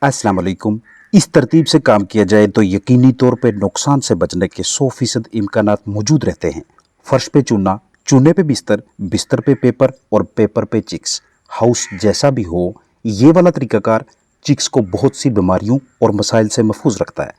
अस्सलाम वालेकुम। इस तरतीब से काम किया जाए तो यकीनी तौर पे नुकसान से बचने के 100% इम्कानात मौजूद रहते हैं। फर्श पे चूना, चूने पे बिस्तर, बिस्तर पे पेपर और पेपर पे चिक्स। हाउस जैसा भी हो, ये वाला तरीकाकार चिक्स को बहुत सी बीमारियों और मसाइल से महफूज रखता है।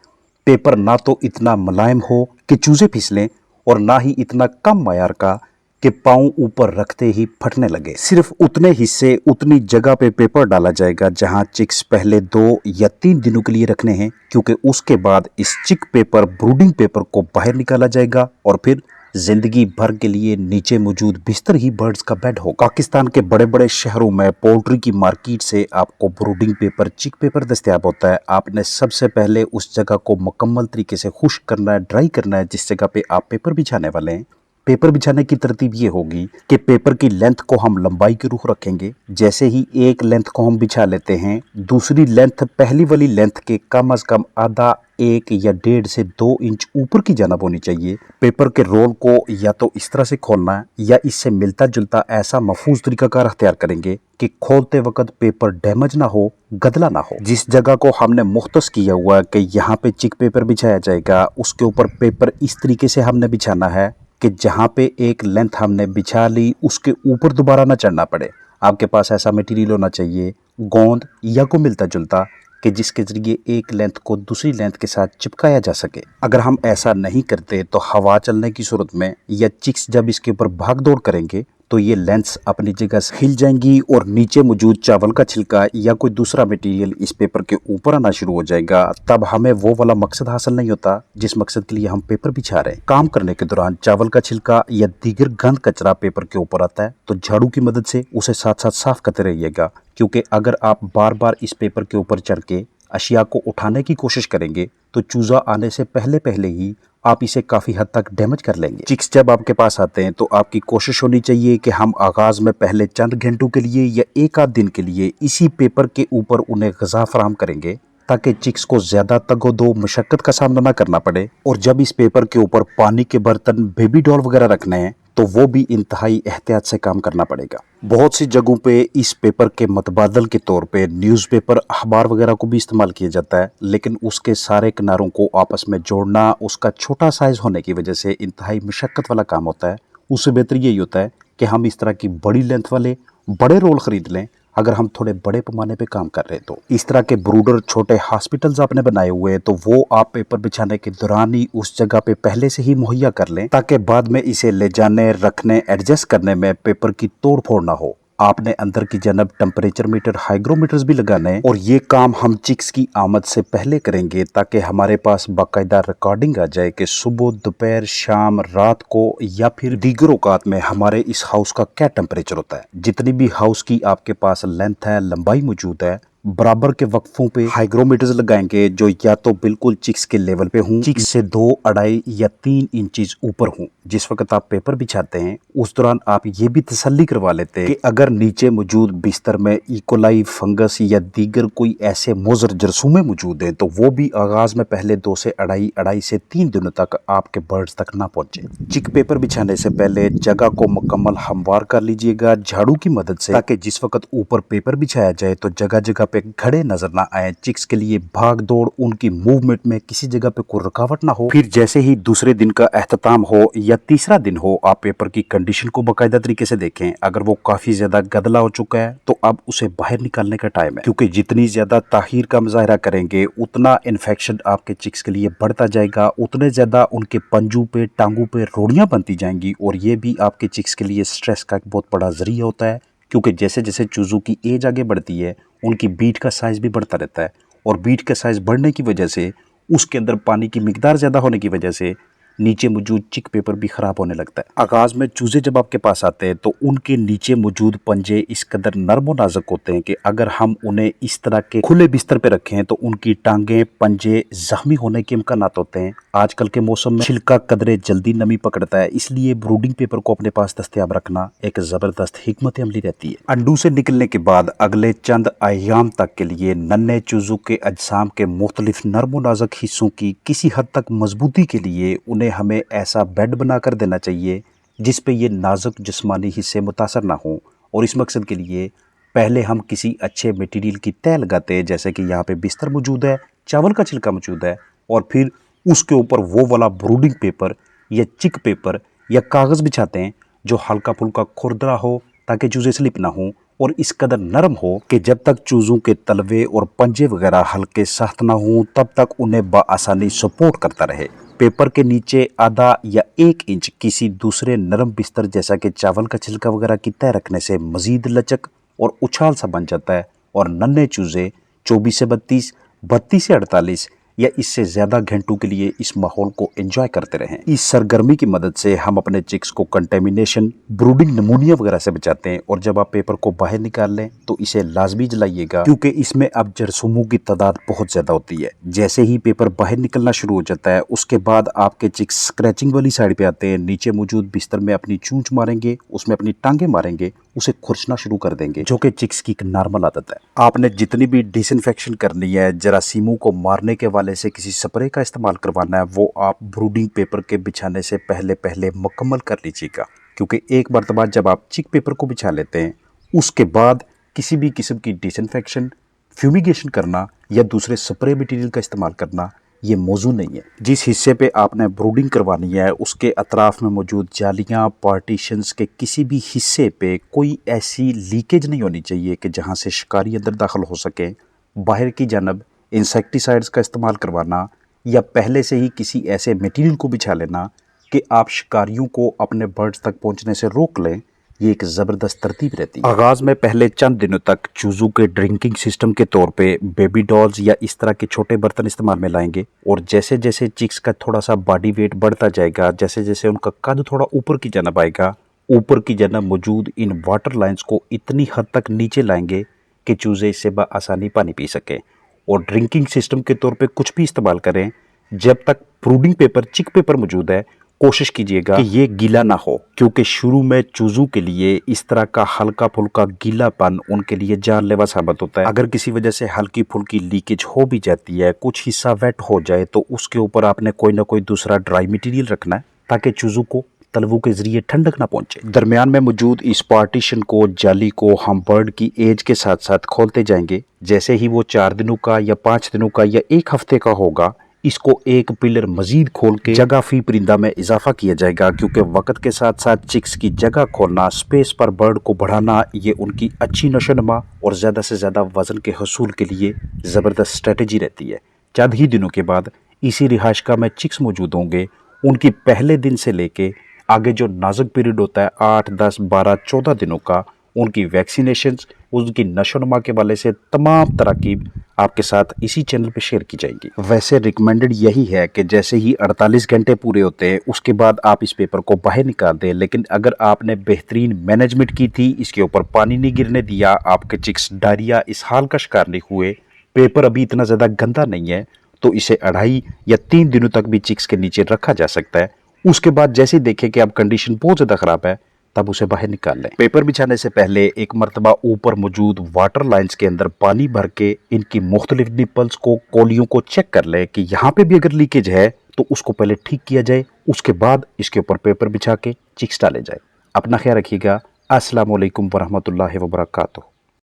पेपर ना तो इतना मुलायम हो कि चूजे फिसलें और ना ही इतना कम मायार का कि पाँव ऊपर रखते ही फटने लगे। सिर्फ उतने हिस्से उतनी जगह पे पेपर डाला जाएगा जहां चिक्स पहले 2 या 3 दिनों के लिए रखने हैं, क्योंकि उसके बाद इस चिक पेपर ब्रूडिंग पेपर को बाहर निकाला जाएगा और फिर जिंदगी भर के लिए नीचे मौजूद बिस्तर ही बर्ड्स का बेड हो। पाकिस्तान के बड़े बड़े शहरों में पोल्ट्री की मार्केट से आपको ब्रूडिंग पेपर, चिक पेपर दस्तयाब होता है। आपने सबसे पहले उस जगह को मुकम्मल तरीके से खुश्क करना है, ड्राई करना है जिस जगह पे आप पेपर बिछाने वाले हैं। पेपर बिछाने की तरतीब ये होगी कि पेपर की लेंथ को हम लंबाई के रुख रखेंगे। जैसे ही एक लेंथ को हम बिछा लेते हैं, दूसरी लेंथ पहली वाली लेंथ के कम से कम आधा, 1 या 1.5 से 2 इंच ऊपर की जानिब होनी चाहिए। पेपर के रोल को या तो इस तरह से खोलना है या इससे मिलता जुलता ऐसा महफूज तरीकाकार अख्तियार करेंगे कि खोलते वक्त पेपर डैमेज ना हो, गदला ना हो। जिस जगह को हमने मुख्तस किया हुआ है कि यहाँ पे चिक पेपर बिछाया जाएगा, उसके ऊपर पेपर इस तरीके से हमने बिछाना है कि जहाँ पे एक लेंथ हमने बिछा ली उसके ऊपर दोबारा ना चढ़ना पड़े। आपके पास ऐसा मटेरियल होना चाहिए, गोंद या को मिलता जुलता, कि जिसके जरिए एक लेंथ को दूसरी लेंथ के साथ चिपकाया जा सके। अगर हम ऐसा नहीं करते तो हवा चलने की सूरत में या चिक्स जब इसके ऊपर भाग दौड़ करेंगे तो ये लेंथ्स अपनी जगह से हिल जाएंगी और नीचे मौजूद चावल का छिलका या कोई दूसरा मटेरियल इस पेपर के ऊपर आना शुरू हो जाएगा। तब हमें वो वाला मकसद हासिल नहीं होता जिस मकसद के लिए हम पेपर बिछा रहे हैं। काम करने के दौरान चावल का छिलका या दीगर गंद कचरा पेपर के ऊपर आता है तो झाड़ू की मदद से उसे साथ साथ साफ करते रहिएगा, क्योंकि अगर आप बार बार इस पेपर के ऊपर चढ़ के अशिया को उठाने की कोशिश करेंगे तो चूजा आने से पहले पहले ही आप इसे काफी हद तक डैमेज कर लेंगे। चिक्स जब आपके पास आते हैं तो आपकी कोशिश होनी चाहिए कि हम आगाज में पहले चंद घंटों के लिए या एक आध दिन के लिए इसी पेपर के ऊपर उन्हें ग़िज़ा फराहम करेंगे ताकि चिक्स को ज्यादा तगोदो मशक्कत का सामना ना करना पड़े। और जब इस पेपर के ऊपर पानी के बर्तन, बेबी डॉल वगैरह रखने हैं तो वो भी इंतहाई एहतियात से काम करना पड़ेगा। बहुत सी जगहों पे इस पेपर के मतबादल के तौर पे न्यूज़पेपर, अखबार वगैरह को भी इस्तेमाल किया जाता है, लेकिन उसके सारे किनारों को आपस में जोड़ना उसका छोटा साइज होने की वजह से इंतहाई मशक्कत वाला काम होता है। उससे बेहतर यही होता है कि हम इस तरह की बड़ी लेंथ वाले बड़े रोल खरीद लें अगर हम थोड़े बड़े पैमाने पे काम कर रहे हैं तो। इस तरह के ब्रूडर छोटे हॉस्पिटल्स आपने बनाए हुए हैं तो वो आप पेपर बिछाने के दौरान ही उस जगह पे पहले से ही मुहैया कर लें ताकि बाद में इसे ले जाने, रखने, एडजस्ट करने में पेपर की तोड़ फोड़ ना हो। आपने अंदर की जानब टेम्परेचर मीटर, हाइग्रोमीटर्स भी लगाने हैं और ये काम हम चिक्स की आमद से पहले करेंगे ताकि हमारे पास बाकायदा रिकॉर्डिंग आ जाए कि सुबह, दोपहर, शाम, रात को या फिर दीगर औकात में हमारे इस हाउस का क्या टेम्परेचर होता है। जितनी भी हाउस की आपके पास लेंथ है, लंबाई मौजूद है, बराबर के वक्फों पे हाइग्रोमीटर्स लगाएंगे जो या तो बिल्कुल चिक्स के लेवल पे हों, चिक्स से 2, 2.5 या 3 इंचेस ऊपर हों। जिस वक्त आप पेपर बिछाते हैं उस दौरान आप ये भी तसल्ली करवा लेते हैं कि अगर नीचे मौजूद बिस्तर में इकोलाई, फंगस या दीगर कोई ऐसे मुज़र जरसूमें मौजूद हैं तो वो भी आगाज में पहले 2 से 2.5 से 3 दिनों तक आपके बर्ड्स तक ना पहुंचे। चिक पेपर बिछाने से पहले जगह को मुकम्मल हमवार कर लीजिएगा झाड़ू की मदद से, ताकि जिस वक्त ऊपर पेपर बिछाया जाए तो जगह जगह पे खड़े नजर ना आए। चिक्स के लिए भाग दौड़, उनकी मूवमेंट में किसी जगह पे कोई रुकावट ना हो। फिर जैसे ही दूसरे दिन का एहतताम हो या तीसरा दिन हो, आप पेपर की कंडीशन को बाकायदा तरीके से देखें। अगर वो काफी ज्यादा गदला हो चुका है तो अब उसे बाहर निकालने का टाइम है, क्योंकि जितनी ज्यादा ताहीर का मुजाहरा करेंगे उतना इन्फेक्शन आपके चिक्स के लिए बढ़ता जाएगा, उतने ज्यादा उनके पंजों पे, टांगों पे रोड़ियां बनती जाएंगी और ये भी आपके चिक्स के लिए स्ट्रेस का एक बहुत बड़ा जरिया होता है, क्योंकि जैसे जैसे चूजों की एज आगे बढ़ती है उनकी बीट का साइज भी बढ़ता रहता है और बीट का साइज बढ़ने की वजह से उसके अंदर पानी की मिकदार ज़्यादा होने की वजह से नीचे मौजूद चिक पेपर भी ख़राब होने लगता है। आगाज़ में चूजे जब आपके पास आते हैं तो उनके नीचे मौजूद पंजे इस कदर नरम और नाजुक होते हैं कि अगर हम उन्हें इस तरह के खुले बिस्तर पे रखें तो उनकी टांगें, पंजे जख्मी होने के इम्कानात होते हैं। आजकल के मौसम में छिलका कदरे जल्दी नमी पकड़ता है, इसलिए ब्रूडिंग पेपर को अपने पास दस्तयाब रखना एक ज़बरदस्त हिकमत अमली रहती है। अंडू से निकलने के बाद अगले चंद अयाम तक के लिए नन्हे चूजों के अजसाम के मुख्तलिफ नरम और नाजुक हिस्सों की किसी हद तक मजबूती के लिए हमें ऐसा बेड बना कर देना चाहिए जिस पे ये नाजुक जिस्मानी हिस्से मुतासर ना हो, और इस मकसद के लिए पहले हम किसी अच्छे मटेरियल की तह लगाते हैं, जैसे कि यहाँ पे बिस्तर मौजूद है, चावल का छिलका मौजूद है, और फिर उसके ऊपर वो वाला ब्रूडिंग पेपर या चिक पेपर या कागज़ बिछाते हैं जो हल्का फुल्का खुरदरा हो ताकि चूजे स्लिप ना हो, और इस कदर नरम हो कि जब तक चूजों के तलवे और पंजे वगैरह हल्के सख्त ना हो तब तक उन्हें बआसानी सपोर्ट करता रहे। पेपर के नीचे आधा या 1 इंच किसी दूसरे नरम बिस्तर जैसा कि चावल का छिलका वगैरह की तह रखने से मजीद लचक और उछाल सा बन जाता है, और नन्हे चूजे 24 से 32, 32 से 48 या इससे ज़्यादा घंटों के लिए इस माहौल को एंजॉय करते रहें। इस सरगर्मी की मदद से हम अपने चिक्स को कंटेमिनेशन, ब्रूडिंग नमूनिया वगैरह से बचाते हैं। और जब आप पेपर को बाहर निकाल लें तो इसे लाजमी जलाइएगा, क्योंकि इसमें अब जरासीमों की तादाद बहुत ज़्यादा होती है। जैसे ही पेपर बाहर निकलना शुरू हो जाता है उसके बाद आपके चिक्स स्क्रैचिंग वाली साइड पे आते हैं, नीचे मौजूद बिस्तर में अपनी चूंच मारेंगे, उसमें अपनी टांगे मारेंगे, उसे खुरचना शुरू कर देंगे, जो कि चिक्स की एक नॉर्मल आदत है। आपने जितनी भी डिसइंफेक्शन करनी है, जरासीमों को मारने के वाले से किसी स्प्रे का इस्तेमाल करवाना है, वो आप ब्रूडिंग पेपर के बिछाने से पहले मुकम्मल कर लीजिएगा, क्योंकि एक मरतबा जब आप चिक पेपर को बिछा लेते हैं उसके बाद किसी भी किस्म की डिसइंफेक्शन, फ्यूमिगेशन करना या दूसरे स्प्रे मटेरियल का इस्तेमाल करना ये मौजू नहीं है। जिस हिस्से पे आपने ब्रूडिंग करवानी है उसके अतराफ में मौजूद जालियाँ, पार्टीशंस के किसी भी हिस्से पे कोई ऐसी लीकेज नहीं होनी चाहिए कि जहाँ से शिकारी अंदर दाखिल हो सके। बाहर की जानब इंसेक्टिसाइड्स का इस्तेमाल करवाना या पहले से ही किसी ऐसे मटेरियल को बिछा लेना कि आप शिकारियों को अपने बर्ड्स तक पहुँचने से रोक लें, ये एक ज़बरदस्त तरतीब रहती है। आगाज़ में पहले चंद दिनों तक चूज़ों के ड्रिंकिंग सिस्टम के तौर पे बेबी डॉल्स या इस तरह के छोटे बर्तन इस्तेमाल में लाएंगे, और जैसे जैसे चिक्स का थोड़ा सा बॉडी वेट बढ़ता जाएगा, जैसे जैसे उनका कद थोड़ा ऊपर की जानब आएगा, ऊपर की जानब मौजूद इन वाटर लाइन्स को इतनी हद तक नीचे लाएंगे कि चूज़े इससे बआसानी पानी पी सकें। और ड्रिंकिंग सिस्टम के तौर पे कुछ भी इस्तेमाल करें, जब तक ब्रूडिंग पेपर, चिक पेपर मौजूद है, कोशिश कीजिएगा कि ये गीला ना हो, क्योंकि शुरू में चूजों के लिए इस तरह का हल्का फुल्का गीलापन उनके लिए जानलेवा साबित होता है। अगर किसी वजह से हल्की फुल्की लीकेज हो भी जाती है, कुछ हिस्सा वेट हो जाए, तो उसके ऊपर आपने कोई ना कोई दूसरा ड्राई मटेरियल रखना है ताकि चूजों को तलवों के जरिए ठंडक ना पहुंचे। दरमियान में मौजूद इस पार्टीशन को, जाली को हम बर्ड की एज के साथ साथ खोलते जाएंगे। जैसे ही वो 4 दिनों का या 5 दिनों का या 1 हफ्ते का होगा, इसको एक पिलर मजीद खोल के जगह फी परिंदा में इजाफा किया जाएगा, क्योंकि वक्त के साथ साथ चिक्स की जगह खोलना, स्पेस पर बर्ड को बढ़ाना, ये उनकी अच्छी नशोनुमा और ज़्यादा से ज़्यादा वजन के हसूल के लिए ज़बरदस्त स्ट्रेटजी रहती है। चंद ही दिनों के बाद इसी रिहाइशगाह में चिक्स मौजूद होंगे। उनकी पहले दिन से लेके आगे जो नाजुक पीरियड होता है 8, 10, 12, 14 दिनों का, उनकी वैक्सीनेशंस, उनकी नशोनुमा के वाले से तमाम तराकीब आपके साथ इसी चैनल पे शेयर की जाएंगी। वैसे रिकमेंडेड यही है कि जैसे ही 48 घंटे पूरे होते हैं उसके बाद आप इस पेपर को बाहर निकाल दें, लेकिन अगर आपने बेहतरीन मैनेजमेंट की थी, इसके ऊपर पानी नहीं गिरने दिया, आपके चिक्स डायरिया इस हाल का शिकार नहीं हुए, पेपर अभी इतना ज़्यादा गंदा नहीं है, तो इसे 2.5 या 3 दिनों तक भी चिक्स के नीचे रखा जा सकता है। उसके बाद जैसे ही देखें कि अब कंडीशन बहुत ज़्यादा ख़राब है, तब उसे बाहर निकाल लें। पेपर बिछाने से पहले एक मरतबा ऊपर मौजूद वाटर लाइन्स के अंदर पानी भर के इनकी मुख्तलिफ निपल्स को, कोलियों को चेक कर लें कि यहाँ पे भी अगर लीकेज है तो उसको पहले ठीक किया जाए। उसके बाद इसके ऊपर पेपर बिछा के चिक्स डाले जाए। अपना ख्याल रखिएगा। अस्सलाम वालेकुम वरहमतुल्लाहि वबरकातुहू।